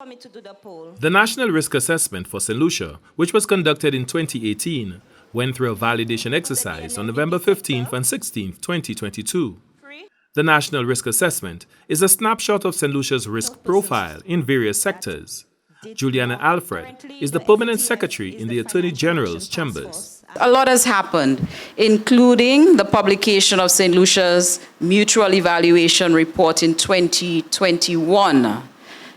The National Risk Assessment for Saint Lucia, which was conducted in 2018, went through a validation exercise on November 15th and 16th, 2022. The National Risk Assessment is a snapshot of Saint Lucia's risk profile in various sectors. Juliana Alfred is the Permanent Secretary in the Attorney General's Chambers. A lot has happened, including the publication of Saint Lucia's Mutual Evaluation Report in 2021.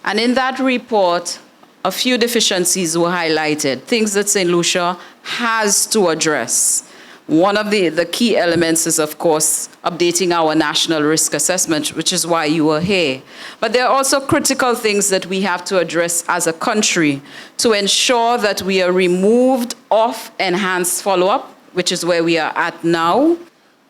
And in that report, a few deficiencies were highlighted, things that Saint Lucia has to address. One of the key elements is, of course, updating our national risk assessment, which is why you are here. But there are also critical things that we have to address as a country to ensure that we are removed off enhanced follow-up, which is where we are at now.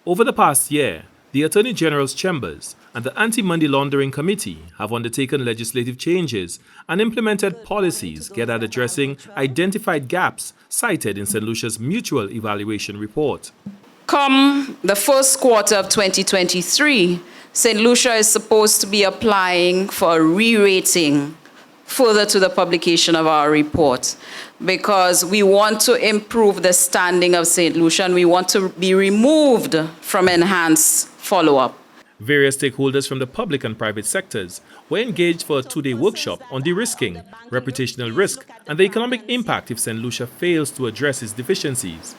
Over the past year, the Attorney General's Chambers and the Anti-Money Laundering Committee have undertaken legislative changes and implemented policies geared at addressing identified gaps cited in Saint Lucia's Mutual Evaluation Report. Come the first quarter of 2023, Saint Lucia is supposed to be applying for a re-rating further to the publication of our report, because we want to improve the standing of Saint Lucia and we want to be removed from enhanced follow-up. Various stakeholders from the public and private sectors were engaged for a two-day workshop on de-risking, reputational risk, and the economic impact if Saint Lucia fails to address its deficiencies.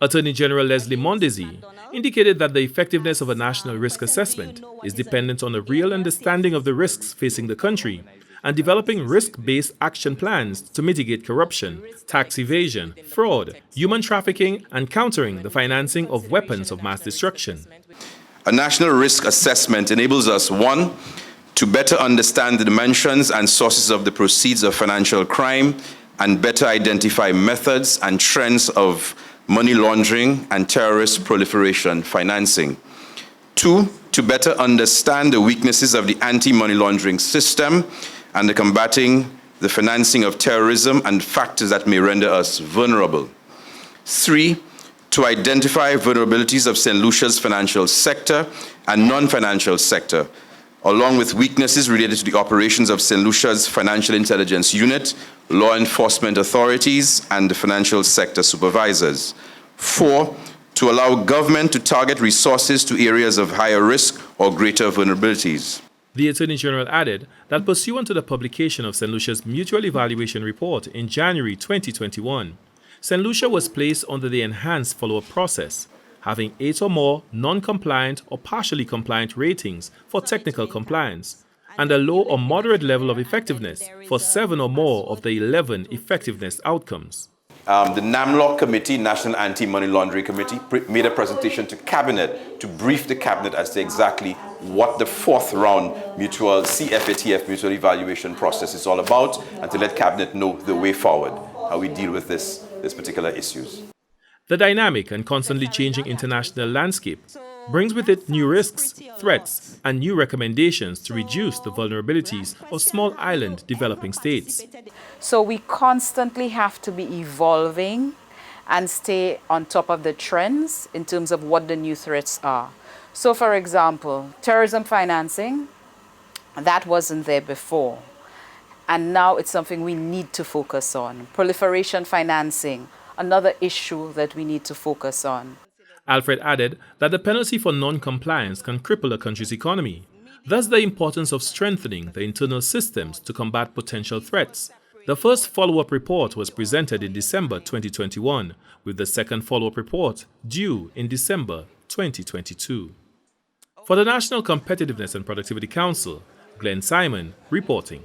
Attorney General Leslie Mondesi indicated that the effectiveness of a national risk assessment is dependent on a real understanding of the risks facing the country and developing risk-based action plans to mitigate corruption, tax evasion, fraud, human trafficking, and countering the financing of weapons of mass destruction. A national risk assessment enables us, one, to better understand the dimensions and sources of the proceeds of financial crime and better identify methods and trends of money laundering and terrorist proliferation financing. Two, to better understand the weaknesses of the anti-money laundering system and the combating the financing of terrorism and factors that may render us vulnerable. Three, to identify vulnerabilities of Saint Lucia's financial sector and non-financial sector, along with weaknesses related to the operations of Saint Lucia's Financial Intelligence Unit, law enforcement authorities, and the financial sector supervisors. Four, to allow government to target resources to areas of higher risk or greater vulnerabilities. The Attorney General added that pursuant to the publication of Saint Lucia's Mutual Evaluation Report in January 2021, Saint Lucia was placed under the enhanced follow-up process, having 8 or more non-compliant or partially compliant ratings for technical compliance, and a low or moderate level of effectiveness for 7 or more of the 11 effectiveness outcomes. The NAMLOC Committee, National Anti-Money Laundering Committee, made a presentation to Cabinet to brief the Cabinet as to exactly what the fourth round mutual CFATF mutual evaluation process is all about, and to let Cabinet know the way forward, how we deal with this particular issues. The dynamic and constantly changing international landscape brings with it new risks, threats, and new recommendations to reduce the vulnerabilities of small island developing states. So we constantly have to be evolving and stay on top of the trends in terms of what the new threats are. So for example, terrorism financing, that wasn't there before. And now it's something we need to focus on. Proliferation financing, another issue that we need to focus on. Alfred added that the penalty for non-compliance can cripple a country's economy. Thus, the importance of strengthening the internal systems to combat potential threats. The first follow-up report was presented in December 2021, with the second follow-up report due in December 2022. For the National Competitiveness and Productivity Council, Glenn Simon reporting.